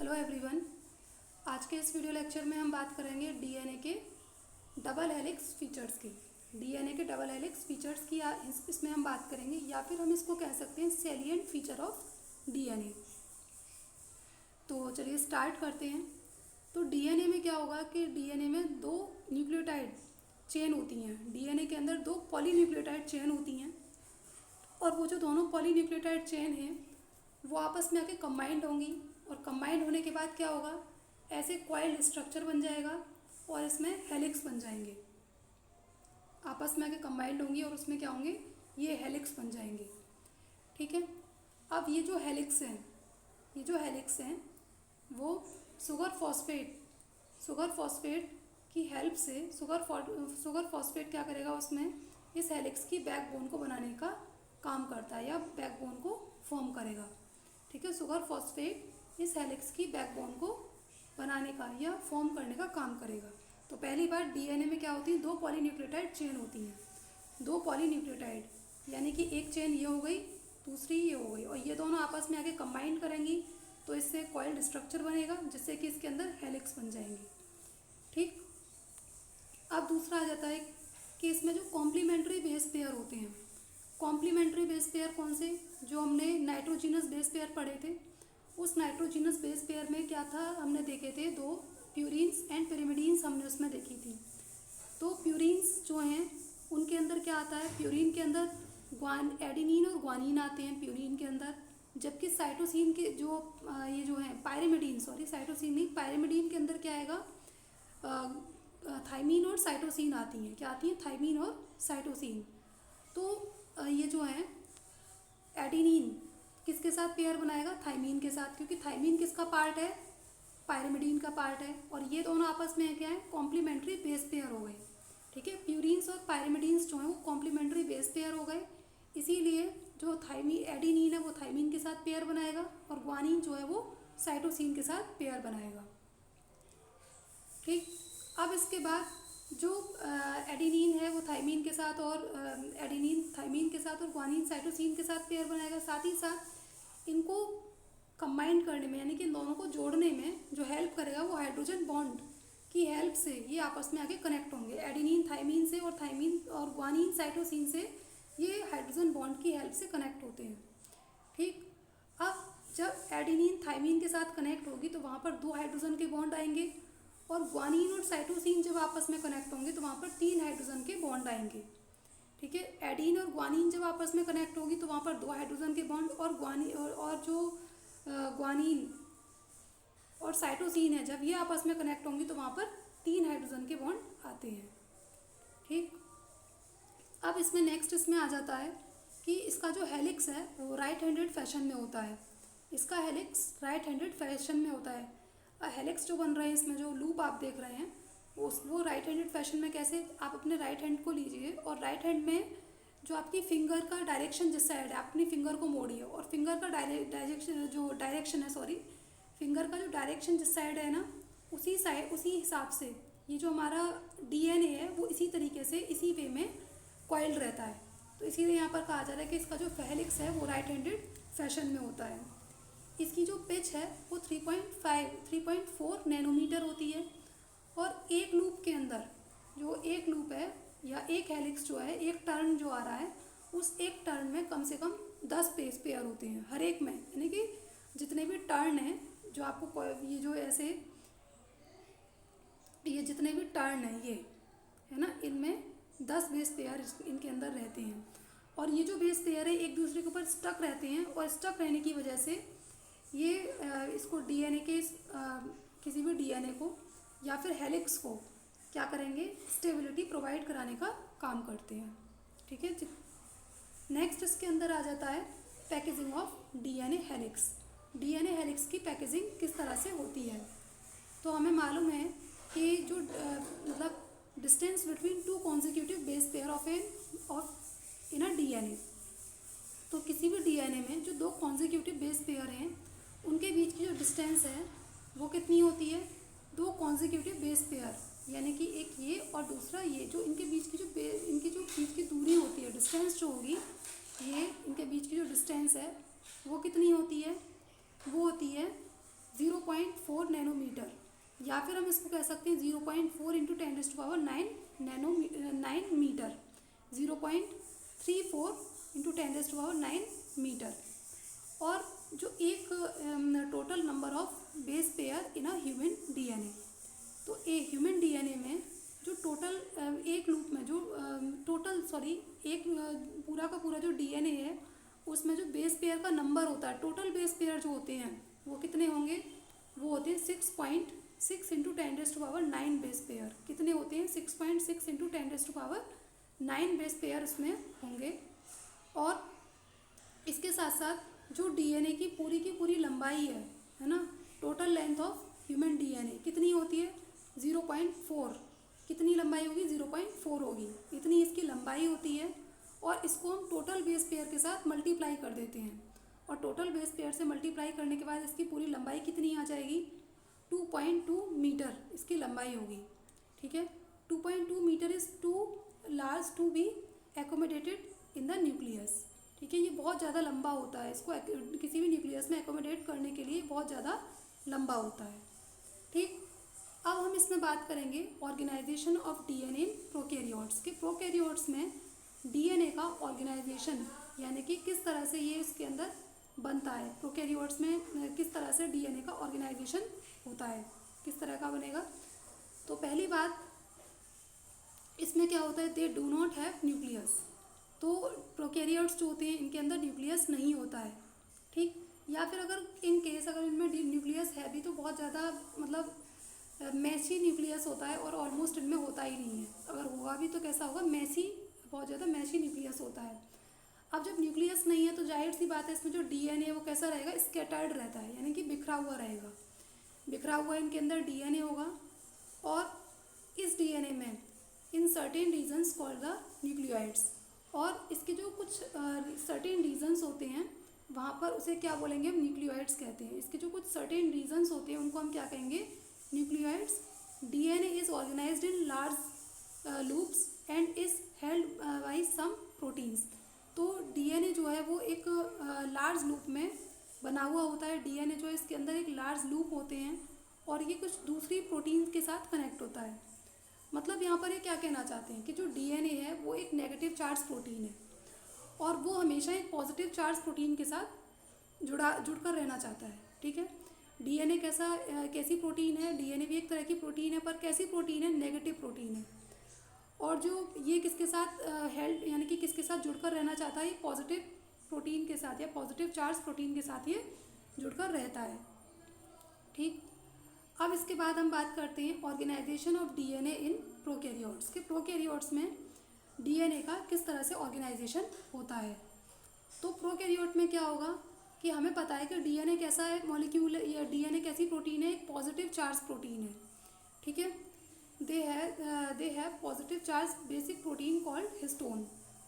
Hello everyone. आज के इस वीडियो लेक्चर में हम बात करेंगे डीएनए के डबल हेलिक्स फीचर्स की। डीएनए के डबल हेलिक्स फीचर्स की इसमें हम बात करेंगे, या फिर हम इसको कह सकते हैं सैलिएंट फीचर ऑफ डीएनए। तो चलिए स्टार्ट करते हैं। तो डीएनए में क्या होगा कि डीएनए में दो न्यूक्लियोटाइड चेन होती हैं। डीएनए के अंदर दो पॉलीन्यूक्लियोटाइड चेन होती हैं, और वो जो दोनों पॉलीन्यूक्लियोटाइड चेन हैं वो आपस में आके कंबाइंड होंगी, और कंबाइंड होने के बाद क्या होगा, ऐसे कॉइल्ड स्ट्रक्चर बन जाएगा और इसमें हेलिक्स बन जाएंगे। आपस में आके कंबाइंड होंगी और उसमें क्या होंगे, ये हेलिक्स बन जाएंगे। ठीक है। अब ये जो हेलिक्स हैं वो शुगर फॉस्फेट की हेल्प से शुगर फॉस्फेट क्या करेगा, उसमें इस हेलिक्स की बैकबोन को बनाने का काम करता है, या बैकबोन को फॉर्म करेगा। ठीक है। शुगर फॉस्फेट इस हेलिक्स की बैकबोन को बनाने का या फॉर्म करने का काम करेगा। तो पहली बार डीएनए में क्या होती है, दो पॉलीन्यूक्लियोटाइड चेन होती हैं। दो पॉलीन्यूक्लियोटाइड यानी कि एक चेन ये हो गई, दूसरी ये हो गई, और ये दोनों आपस में आके कंबाइन करेंगी तो इससे कॉइल्ड स्ट्रक्चर बनेगा, जिससे कि इसके अंदर हेलिक्स बन जाएंगी। ठीक। अब दूसरा आ जाता है कि इसमें जो कॉम्प्लीमेंट्री बेस पेयर होते हैं। कॉम्प्लीमेंट्री बेस पेयर कौन से, जो हमने नाइट्रोजिनस बेस पेयर पढ़े थे। उस नाइट्रोजिनस बेस पेयर में क्या था, हमने देखे थे दो प्यूरिन्स एंड पिरिमिडीन्स हमने उसमें देखी थी। तो प्यूरिन्स जो हैं उनके अंदर क्या आता है, प्यूरिन के अंदर एडेनिन और ग्वानिन आते हैं प्यूरिन के अंदर, जबकि साइटोसिन के जो ये जो है पायरिमिडीन, साइटोसिन नहीं, पायरिमिडीन के अंदर क्या आएगा, थाइमीन और साइटोसिन आती हैं। क्या आती हैं, थाइमीन और साइटोसिन। तो ये जो है एडेनिन किसके साथ पेयर बनाएगा, थाइमीन के साथ, क्योंकि थाइमीन किसका पार्ट है, पायरिमिडीन का पार्ट है, और ये दोनों आपस में क्या है, कॉम्प्लीमेंट्री बेस पेयर हो गए। ठीक है। प्यूरिन्स और पायरिमिडीन्स जो है वो कॉम्प्लीमेंट्री बेस पेयर हो गए, इसीलिए जो एडेनिन है वो थाइमीन के साथ पेयर बनाएगा, और ग्वानिन जो है वो साइटोसिन के साथ पेयर बनाएगा। ठीक। अब इसके बाद जो एडेनिन है वो थाइमीन के साथ, और एडेनिन थाइमीन के साथ, और ग्वानिन साइटोसिन के साथ पेयर बनाएगा। साथ ही साथ इनको कंबाइन करने में, यानी कि इन दोनों को जोड़ने में जो हेल्प करेगा वो हाइड्रोजन बॉन्ड की हेल्प से ये आपस में आके कनेक्ट होंगे। एडेनिन थाइमीन से और थाइमीन और ग्वानिन साइटोसिन से ये हाइड्रोजन बॉन्ड की हेल्प से कनेक्ट होते हैं। ठीक। अब जब एडेनिन थाइमीन के साथ कनेक्ट होगी तो वहाँ पर दो हाइड्रोजन के बॉन्ड आएंगे, और ग्वानिन और साइटोसिन जब आपस में कनेक्ट होंगे तो वहाँ पर तीन हाइड्रोजन के बॉन्ड आएंगे। ठीक है। एडीन और ग्वानिन जब आपस में कनेक्ट होगी तो वहाँ पर दो हाइड्रोजन के बॉन्ड, और ग्वानिन और साइटोसिन है, जब ये आपस में कनेक्ट होंगी तो वहाँ पर तीन हाइड्रोजन के बॉन्ड आते हैं। ठीक। अब इसमें नेक्स्ट इसमें आ जाता है कि इसका जो हेलिक्स है वो राइट हैंडेड फैशन में होता है। इसका हेलिक्स राइट हैंडेड फैशन में होता है। हेलिक्स जो बन रहे हैं, इसमें जो लूप आप देख रहे हैं वो राइट हैंडेड फैशन में कैसे, आप अपने राइट हैंड को लीजिए, और राइट हैंड में जो आपकी फिंगर का डायरेक्शन जिस साइड है, आप अपनी फिंगर को मोड़िए, और फिंगर का फिंगर का जो डायरेक्शन जिस साइड है ना, उसी हिसाब से ये जो हमारा डीएनए है वो इसी तरीके से, इसी वे में कॉइल्ड रहता है। तो इसीलिए यहाँ पर कहा जा रहा है कि इसका जो हेलिक्स है वो राइट हैंडेड फैशन में होता है। इसकी जो पिच है वो 3.4 नैनोमीटर होती है, और एक लूप के अंदर जो एक लूप है या एक हेलिक्स जो है, एक टर्न जो आ रहा है, उस एक टर्न में कम से कम 10 बेस पेयर होते हैं हर एक में, यानी कि जितने भी टर्न हैं जो आपको ये जो ऐसे ये जितने भी टर्न हैं ये है ना, इनमें 10 बेस पेयर इनके अंदर रहते हैं, और ये जो बेस पेयर है एक दूसरे के ऊपर स्टक रहते हैं, और स्टक रहने की वजह से ये इसको डीएनए के किसी भी डीएनए को या फिर हेलिक्स को क्या करेंगे, स्टेबिलिटी प्रोवाइड कराने का काम करते हैं। ठीक है। नेक्स्ट इसके अंदर आ जाता है packaging of DNA helix. DNA helix की पैकेजिंग किस तरह से होती है। तो हमें मालूम है कि जो मतलब distance between two consecutive base pair of in a DNA, तो किसी भी डीएनए में जो दो कॉन्जिक्यूटिव बेस पेयर हैं उनके बीच की जो डिस्टेंस है वो कितनी होती है, दो कॉन्जिक्यूटिव बेस पेयर, यानी कि एक ये और दूसरा ये, जो इनके बीच की इनकी जो बीच की दूरी होती है, डिस्टेंस जो होगी, ये इनके बीच की जो डिस्टेंस है वो कितनी होती है, वो होती है 0.5 0.4 नैनोमीटर, या फिर हम इसको कह सकते हैं 0.4 इंटू 10⁻9 मीटर, 0.34 इंटू 10⁻9 मीटर। और जो एक total number of base pair in a human DNA, तो एक ह्यूमन डीएनए में जो टोटल एक लूप में जो एक पूरा का पूरा जो डीएनए है उसमें जो बेस पेयर का नंबर होता है, टोटल बेस पेयर जो होते हैं वो कितने होंगे, वो होते हैं 6.6 इंटू 10⁻9 बेस पेयर। कितने होते हैं, 6.6 इंटू 10⁻9 बेस पेयर उसमें होंगे। और इसके साथ साथ जो डीएनए की पूरी लंबाई है ना, total length of human DNA कितनी होती है, 0.4। कितनी लंबाई होगी, 0.4 होगी, इतनी इसकी लंबाई होती है। और इसको हम टोटल बेस पेयर के साथ मल्टीप्लाई कर देते हैं, और टोटल बेस पेयर से मल्टीप्लाई करने के बाद इसकी पूरी लंबाई कितनी आ जाएगी, 2.2 मीटर इसकी लंबाई होगी। ठीक है, 2.2 metre is too large to be accommodated in the nucleus. ठीक है, ये बहुत ज़्यादा लंबा होता है, इसको किसी भी न्यूक्लियस में एकोमोडेट करने के लिए बहुत ज़्यादा लंबा होता है। ठीक, अब हम इसमें बात करेंगे organisation of DNA in prokaryotes के। प्रोकैरियोट्स में डीएनए का ऑर्गेनाइजेशन यानी कि किस तरह से ये इसके अंदर बनता है, प्रोकैरियोट्स में किस तरह से डीएनए का ऑर्गेनाइजेशन होता है, किस तरह का बनेगा। तो पहली बात इसमें क्या होता है, they do not have nucleus. तो प्रोकैरियोट्स जो होते हैं इनके अंदर न्यूक्लियस नहीं होता है। ठीक, या फिर अगर इन केस अगर इनमें न्यूक्लियस है भी तो बहुत ज़्यादा मतलब मैसी न्यूक्लियस होता है, और ऑलमोस्ट इनमें होता ही नहीं है। अगर होगा भी तो कैसा होगा, मैसी, बहुत ज़्यादा मैसी न्यूक्लियस होता है। अब जब न्यूक्लियस नहीं है तो जाहिर सी बात है इसमें जो डीएनए है वो कैसा रहेगा, स्कैटर्ड रहता है, यानी कि बिखरा हुआ रहेगा। बिखरा हुआ इनके अंदर डीएनए होगा, और इस डीएनए में in certain regions called the nucleoids, और इसके जो कुछ सर्टेन रीजन्स होते हैं वहाँ पर उसे क्या बोलेंगे, हम न्यूक्लियोइड्स कहते हैं। इसके जो कुछ सर्टेन रीजन्स होते हैं उनको हम क्या कहेंगे, nucleoids. DNA is organised in large loops and is held by some proteins. तो डीएनए जो है वो एक लार्ज लूप में बना हुआ होता है। डीएनए जो है इसके अंदर एक लार्ज लूप होते हैं, और ये कुछ दूसरी प्रोटीन्स के साथ कनेक्ट होता है। मतलब यहाँ पर ये क्या कहना चाहते हैं कि जो डीएनए है वो एक नेगेटिव चार्ज प्रोटीन है, और वो हमेशा एक पॉजिटिव चार्ज प्रोटीन के साथ जुड़कर रहना चाहता है। ठीक है, डीएनए कैसी प्रोटीन है, डीएनए भी एक तरह की प्रोटीन है, पर कैसी प्रोटीन है, नेगेटिव प्रोटीन है। और जो ये किसके साथ हेल्ड यानी कि किसके साथ जुड़कर रहना चाहता है, पॉजिटिव प्रोटीन के साथ या पॉजिटिव चार्ज प्रोटीन के साथ ये जुड़कर रहता है। ठीक, अब इसके बाद हम बात करते हैं organisation of DNA in prokaryotes के। प्रोकैरियोट्स में डीएनए का किस तरह से ऑर्गेनाइजेशन होता है। तो प्रोकैरियोट में क्या होगा कि हमें पता है कि डीएनए कैसा है मॉलिक्यूल, या डीएनए कैसी प्रोटीन है, एक पॉजिटिव चार्ज प्रोटीन है। ठीक है, they have positive charge basic protein called histone.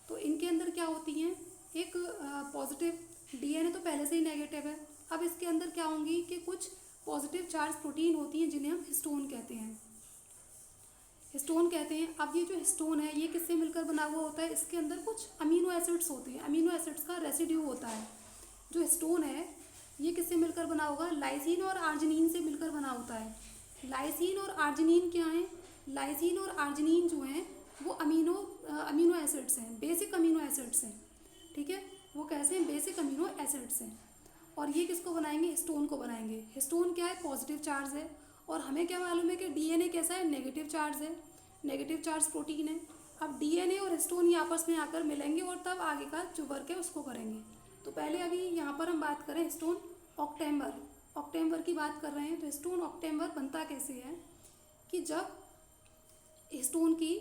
तो इनके अंदर क्या होती हैं, एक पॉजिटिव, डीएनए तो पहले से ही नेगेटिव है, अब इसके अंदर क्या होंगी कि कुछ पॉजिटिव चार्ज प्रोटीन होती हैं जिन्हें हम हिस्टोन कहते हैं। हिस्टोन कहते हैं। अब ये जो हिस्टोन है ये किससे मिलकर बना हुआ होता है, इसके अंदर कुछ अमीनो एसिड्स होते हैं, अमीनो एसिड्स का रेसिड्यू होता है। जो हिस्टोन है ये किससे मिलकर बना होगा, लाइसिन और आर्जिनिन से मिलकर बना होता है। लाइसिन और आर्जिनिन क्या है, लाइसिन और आर्जिनिन जो हैं वो अमीनो एसिड्स हैं, बेसिक अमीनो एसिड्स हैं। ठीक है, वो कैसे हैं, बेसिक अमीनो एसिड्स हैं। और ये किसको बनाएंगे, हिस्टोन को बनाएंगे। हिस्टोन क्या है, पॉजिटिव चार्ज है, और हमें क्या मालूम है कि डीएनए कैसा है, नेगेटिव चार्ज है, नेगेटिव चार्ज प्रोटीन है। अब डीएनए और हिस्टोन ये आपस में आकर मिलेंगे और तब आगे का जो वर्क है उसको करेंगे। तो पहले अभी यहाँ पर हम बात करें हिस्टोन ऑक्टेम्बर की बात कर रहे हैं। तो हिस्टोन ऑक्टेम्बर बनता कैसे है कि जब हिस्टोन की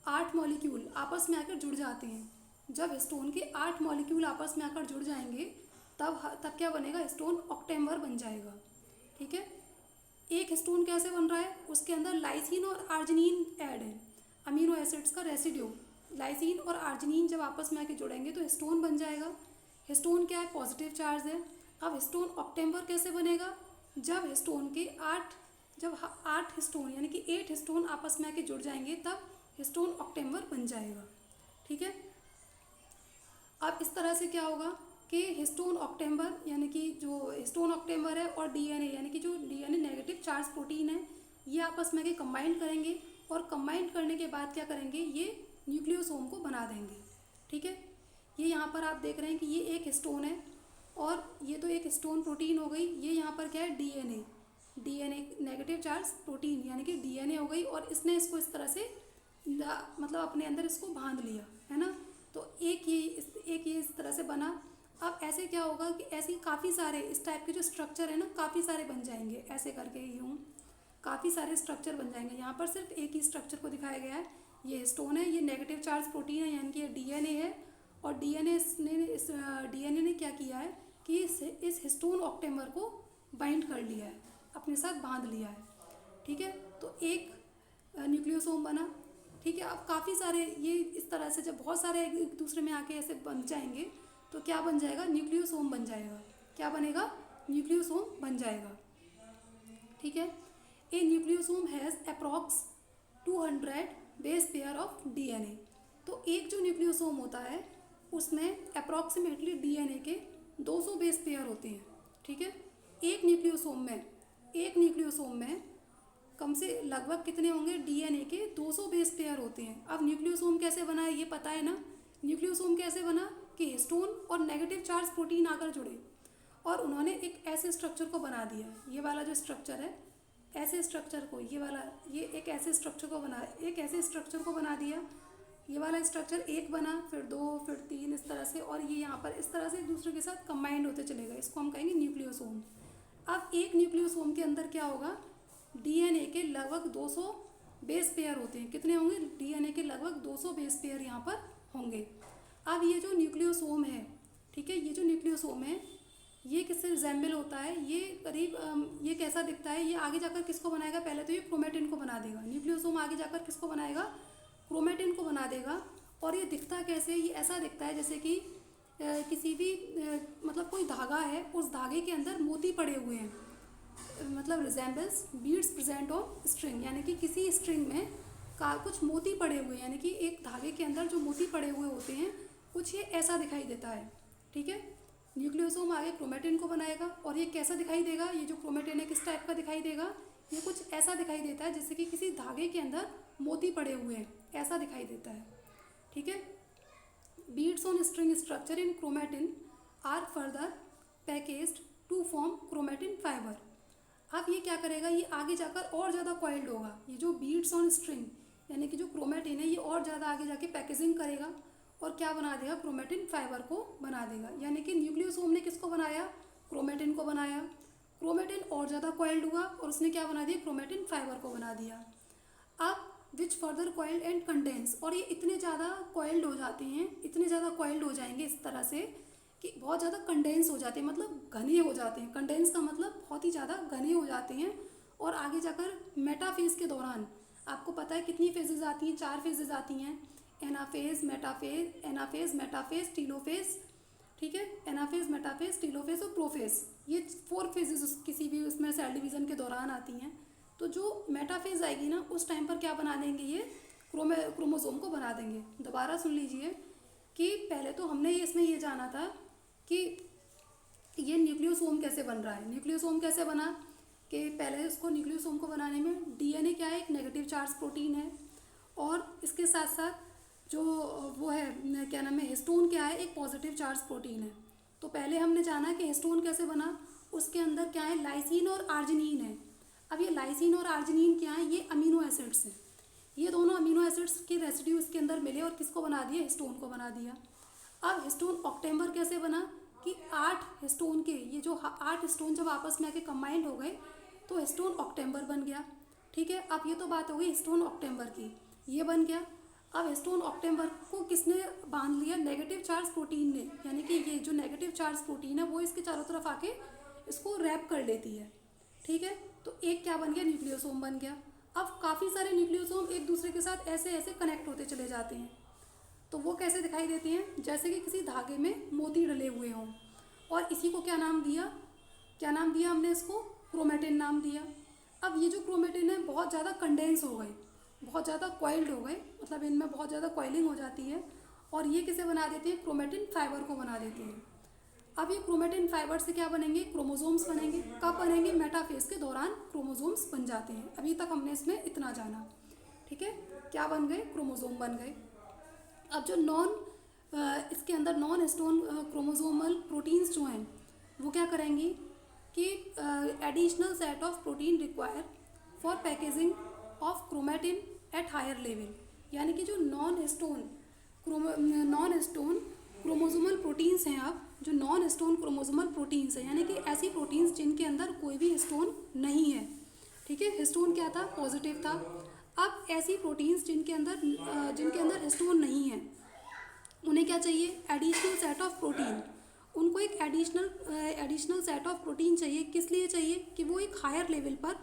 8 मॉलिक्यूल आपस में आकर जुड़ जाते हैं, जब हिस्टोन के 8 मॉलिक्यूल आपस में आकर जुड़ जाएंगे तब क्या बनेगा, हिस्टोन ऑक्टेम्बर बन जाएगा। ठीक है, एक हिस्टोन कैसे बन रहा है, उसके अंदर लाइसिन और आर्जिनिन ऐड है, अमीनो एसिड्स का रेसिड्यू। लाइसिन और आर्जिनिन जब आपस में आके जुड़ेंगे तो हिस्टोन बन जाएगा। हिस्टोन क्या है, पॉजिटिव चार्ज है। अब हिस्टोन ऑक्टेम्बर कैसे बनेगा, जब हिस्टोन के 8 हिस्टोन यानी कि 8 हिस्टोन आपस में आके जुड़ जाएंगे तब हिस्टोन ऑक्टेम्बर बन जाएगा। ठीक है, अब इस तरह से क्या होगा कि हिस्टोन ऑक्टेम्बर यानी कि जो हिस्टोन ऑक्टेम्बर है और डीएनए यानी कि जो डीएनए चार्ज प्रोटीन है, ये आपस में के कंबाइंड करेंगे और कंबाइंड करने के बाद क्या करेंगे, ये न्यूक्लियोसोम को बना देंगे। ठीक है, ये यहाँ पर आप देख रहे हैं कि ये एक हिस्टोन है और ये तो एक हिस्टोन प्रोटीन हो गई। ये यहाँ पर क्या है, DNA, DNA negative charge protein यानी कि डीएनए हो गई और इसने इसको इस तरह से मतलब अपने अंदर इसको बांध लिया है ना। तो एक ये इस तरह से बना। अब ऐसे क्या होगा कि ऐसी काफ़ी सारे इस टाइप के जो स्ट्रक्चर है ना, काफ़ी सारे बन जाएंगे, ऐसे करके यूँ काफ़ी सारे स्ट्रक्चर बन जाएंगे। यहाँ पर सिर्फ एक ही स्ट्रक्चर को दिखाया गया है। ये स्टोन है, ये नेगेटिव चार्ज प्रोटीन है यानी कि ये डीएनए है और डीएनए ने क्या किया है कि इस हिस्टोन ऑक्टेमर को बाइंड कर लिया है, अपने साथ बांध लिया है। ठीक है, तो एक न्यूक्लियोसोम बना। ठीक है, अब काफ़ी सारे ये इस तरह से जब बहुत सारे एक दूसरे में आके ऐसे बन जाएंगे तो क्या बन जाएगा, न्यूक्लियोसोम बन जाएगा। क्या बनेगा, न्यूक्लियोसोम बन जाएगा। ठीक है, a nucleosome has approx 200 base pair of DNA. तो एक जो न्यूक्लियोसोम होता है उसमें अप्रॉक्सीमेटली डीएनए के 200 बेस पेयर होते हैं। ठीक है, एक न्यूक्लियोसोम में कम से लगभग कितने होंगे, डीएनए के 200 बेस पेयर होते हैं। अब न्यूक्लियोसोम कैसे बना है ये पता है ना। न्यूक्लियोसोम कैसे बना कि हिस्टोन और नेगेटिव चार्ज प्रोटीन आकर जुड़े और उन्होंने एक ऐसे स्ट्रक्चर को बना दिया। ये वाला जो स्ट्रक्चर है, ऐसे स्ट्रक्चर को ये एक ऐसे स्ट्रक्चर को बना दिया। ये वाला स्ट्रक्चर एक बना, फिर 2, फिर 3, इस तरह से, और ये यहाँ पर इस तरह से एक दूसरे के साथ कंबाइंड होते चले गए। इसको हम कहेंगे न्यूक्लियोसोम। अब एक न्यूक्लियोसोम के अंदर क्या होगा, डीएनए के लगभग 200 बेस पेयर होते हैं। कितने होंगे, डीएनए के लगभग 200 बेस पेयर यहाँ पर होंगे। अब ये जो न्यूक्लियोसोम है, ठीक है, ये जो न्यूक्लियोसोम है ये किससे रिजेंबल होता है, ये करीब ये कैसा दिखता है, ये आगे जाकर किसको बनाएगा, पहले तो ये क्रोमेटिन को बना देगा। न्यूक्लियोसोम आगे जाकर किसको बनाएगा, क्रोमेटिन को बना देगा। और ये दिखता कैसे, ये ऐसा दिखता है जैसे कि किसी भी मतलब कोई धागा है, उस धागे के अंदर मोती पड़े हुए हैं, मतलब resembles beads present on string, यानी कि किसी स्ट्रिंग में कुछ मोती पड़े हुए हैं, यानी कि एक धागे के अंदर जो मोती पड़े हुए होते हैं, कुछ ये ऐसा दिखाई देता है। ठीक है, न्यूक्लियोसोम आगे क्रोमेटिन को बनाएगा और ये कैसा दिखाई देगा, ये जो क्रोमेटिन है किस टाइप का दिखाई देगा, ये कुछ ऐसा दिखाई देता है जैसे कि किसी धागे के अंदर मोती पड़े हुए हैं, ऐसा दिखाई देता है। ठीक है, beads on string structure in chromatin are further packaged to form chromatin fibre. अब ये क्या करेगा, ये आगे जाकर और ज़्यादा कॉइल्ड होगा। ये जो बीड्स ऑन स्ट्रिंग यानी कि जो क्रोमेटिन है, ये और ज़्यादा आगे जाके पैकेजिंग करेगा और क्या बना देगा, क्रोमेटिन फाइबर को बना देगा। यानी कि न्यूक्लियोसोम ने किसको बनाया, क्रोमेटिन को बनाया। क्रोमेटिन और ज़्यादा कॉइल्ड हुआ और उसने क्या बना दिया, क्रोमेटिन फाइबर को बना दिया। अब which further coiled and condense, और ये इतने ज़्यादा कॉइल्ड हो जाते हैं, इतने ज़्यादा कॉइल्ड हो जाएंगे इस तरह से कि बहुत ज़्यादा कंडेंस हो जाते हैं, मतलब घने हो जाते हैं। कंडेंस का मतलब बहुत ही ज़्यादा घने हो जाते हैं। और आगे जाकर मेटाफेज के दौरान आपको पता है कितनी फेजेज आती हैं, 4 फेजेज आती हैं, एनाफेज, मेटाफेज, टीलोफेज। ठीक है, एनाफेज, मेटाफेज, टीलोफेज और प्रोफेज, ये 4 फेजेज किसी भी उसमें सेल डिवीज़न के दौरान आती हैं। तो जो मेटाफेज आएगी ना, उस टाइम पर क्या बना देंगे, ये क्रोमोसोम को बना देंगे। दोबारा सुन लीजिए कि पहले तो हमने इसमें ये जाना था कि ये न्यूक्लियोसोम कैसे बन रहा है। न्यूक्लियोसोम कैसे बना कि पहले इसको न्यूक्लियोसोम को बनाने में डीएनए क्या है, एक नेगेटिव चार्ज प्रोटीन है और इसके साथ साथ जो वो है क्या नाम है, हिस्टोन क्या है, एक पॉजिटिव चार्ज प्रोटीन है। तो पहले हमने जाना कि हिस्टोन कैसे बना, उसके अंदर क्या है, लाइसिन और आर्जिनिन है। अब ये लाइसिन और आर्जिनिन क्या है, ये अमीनो एसिड्स हैं। ये दोनों अमीनो एसिड्स के रेसिड्यू इसके अंदर मिले और किसको बना दिया, हिस्टोन को बना दिया। अब हिस्टोन ऑक्टेमर कैसे बना कि 8 हिस्टोन के, ये जो 8 हिस्टोन जब आपस में आके कंबाइंड हो गए तो हिस्टोन ऑक्टेमर बन गया। ठीक है, अब ये तो बात हो गई हिस्टोन ऑक्टेमर की, ये बन गया। अब हिस्टोन ऑक्टेमर को किसने बांध लिया, नेगेटिव चार्ज प्रोटीन ने, यानी कि ये जो नेगेटिव चार्ज प्रोटीन है वो इसके चारों तरफ आके इसको रैप कर लेती है। ठीक है, तो एक क्या बन गया, न्यूक्लियोसोम बन गया। अब काफ़ी सारे न्यूक्लियोसोम एक दूसरे के साथ ऐसे ऐसे कनेक्ट होते चले जाते हैं। तो वो कैसे दिखाई देते हैं, जैसे कि किसी धागे में मोती डले हुए हों। और इसी को क्या नाम दिया हमने इसको, क्रोमेटिन नाम दिया। अब ये जो क्रोमेटिन है बहुत ज़्यादा कंडेंस हो गए, बहुत ज़्यादा कॉइल्ड हो गए, मतलब इनमें बहुत ज़्यादा कॉइलिंग हो जाती है और ये किसे बना देते हैं, क्रोमेटिन फाइबर को बना देते हैं। अब ये क्रोमेटिन फाइबर से क्या बनेंगे, क्रोमोसोम्स बनेंगे। कब बनेंगे, मेटाफेज के दौरान क्रोमोसोम्स बन जाते हैं। अभी तक हमने इसमें इतना जाना, ठीक है। क्या बन गए, क्रोमोसोम बन गए। अब जो इसके अंदर नॉन स्टोन क्रोमोसोमल प्रोटीन्स जो हैं वो क्या करेंगी कि additional set of protein require for packaging of chromatin at higher level, यानी कि जो नॉन स्टोन क्रोमोसोमल प्रोटीन्स हैं, अब जो नॉन स्टोन क्रोमोसोमल प्रोटीन्स हैं, यानी कि ऐसी प्रोटीन्स जिनके अंदर कोई भी स्टोन नहीं है, ठीक है। हिस्टोन क्या था, पॉजिटिव था। अब ऐसी प्रोटीन्स जिनके अंदर हिस्टोन नहीं है, उन्हें क्या चाहिए, एडिशनल सेट ऑफ प्रोटीन। उनको एक एडिशनल सेट ऑफ प्रोटीन चाहिए। किस लिए चाहिए, कि वो एक हायर लेवल पर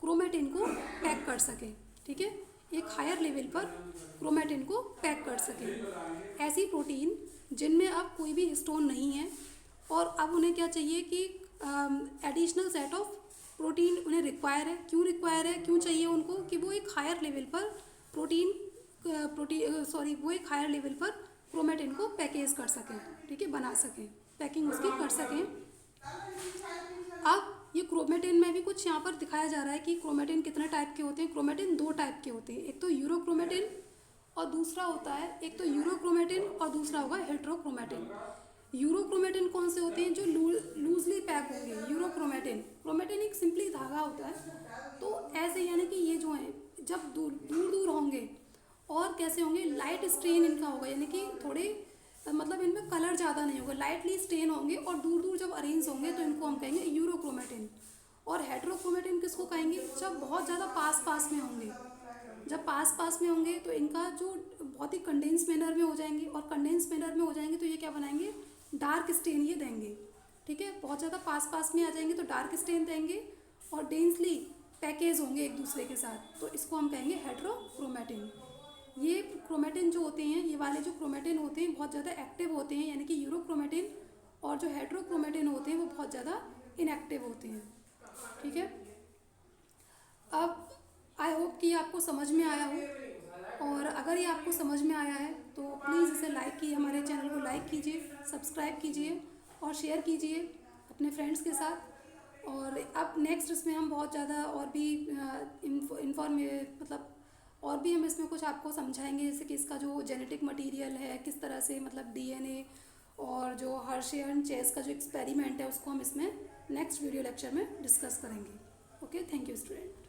क्रोमेटिन को पैक कर सके, ठीक है। एक हायर लेवल पर क्रोमेटिन को पैक कर सके। ऐसी प्रोटीन जिनमें अब कोई भी हिस्टोन नहीं है, और अब उन्हें क्या चाहिए कि एडिशनल सेट ऑफ प्रोटीन उन्हें रिक्वायर है। क्यों रिक्वायर है, क्यों चाहिए उनको, कि वो एक हायर लेवल पर वो एक हायर लेवल पर क्रोमेटिन को पैकेज कर सकें, ठीक है, बना सकें, पैकिंग उसकी कर सकें। अब ये क्रोमेटिन में भी कुछ यहाँ पर दिखाया जा रहा है कि क्रोमेटिन कितने टाइप के होते हैं। क्रोमेटिन 2 टाइप के होते हैं, एक तो यूरोक्रोमेटिन और दूसरा होता है, एक तो यूरोक्रोमेटिन और दूसरा होगा हेट्रोक्रोमेटिन। यूरोक्रोमेटिन कौन से होते हैं, जो लूजली पैक होंगे। क्रोमेटिन एक सिंपली धागा होता है। तो ऐसे यानी कि ये जो है जब दूर दूर होंगे और कैसे होंगे, लाइट स्ट्रेन इनका होगा, यानी कि थोड़े मतलब इनमें कलर ज़्यादा नहीं होगा, लाइटली स्ट्रेन होंगे और दूर दूर जब अरेंज होंगे तो इनको हम कहेंगे यूरोक्रोमेटिन। और हेट्रोक्रोमेटिन किसको कहेंगे, जब बहुत ज़्यादा पास में होंगे। जब पास में होंगे तो इनका जो बहुत ही कंडेंस मैनर में हो जाएंगे, और कंडेंस मैनर में हो जाएंगे तो ये क्या बनाएंगे, डार्क स्टेन ये देंगे, ठीक है। बहुत ज़्यादा पास में आ जाएंगे तो डार्क स्टेन देंगे, और डेंसली पैकेज होंगे एक दूसरे के साथ, तो इसको हम कहेंगे हेट्रोक्रोमेटिन। ये क्रोमेटिन जो होते हैं, ये वाले जो क्रोमेटिन होते हैं बहुत ज़्यादा एक्टिव होते हैं, यानी कि यूरोक्रोमेटिन, और जो हेट्रोक्रोमेटिन होते हैं वो बहुत ज़्यादा इनएक्टिव होते हैं, ठीक है। अब आई होप कि आपको समझ में आया हो, और अगर ये आपको समझ में आया है तो प्लीज़ इसे लाइक कीजिए, हमारे चैनल को लाइक कीजिए, सब्सक्राइब कीजिए और शेयर कीजिए अपने फ्रेंड्स के साथ। और अब नेक्स्ट इसमें हम बहुत ज़्यादा और भी मतलब और भी हम इसमें कुछ आपको समझाएंगे, जैसे कि इसका जो जेनेटिक मटेरियल है किस तरह से, मतलब डीएनए, और जो हर्शे एंड चेस का जो एक्सपेरिमेंट है उसको हम इसमें नेक्स्ट वीडियो लेक्चर में डिस्कस करेंगे। Okay, thank you student.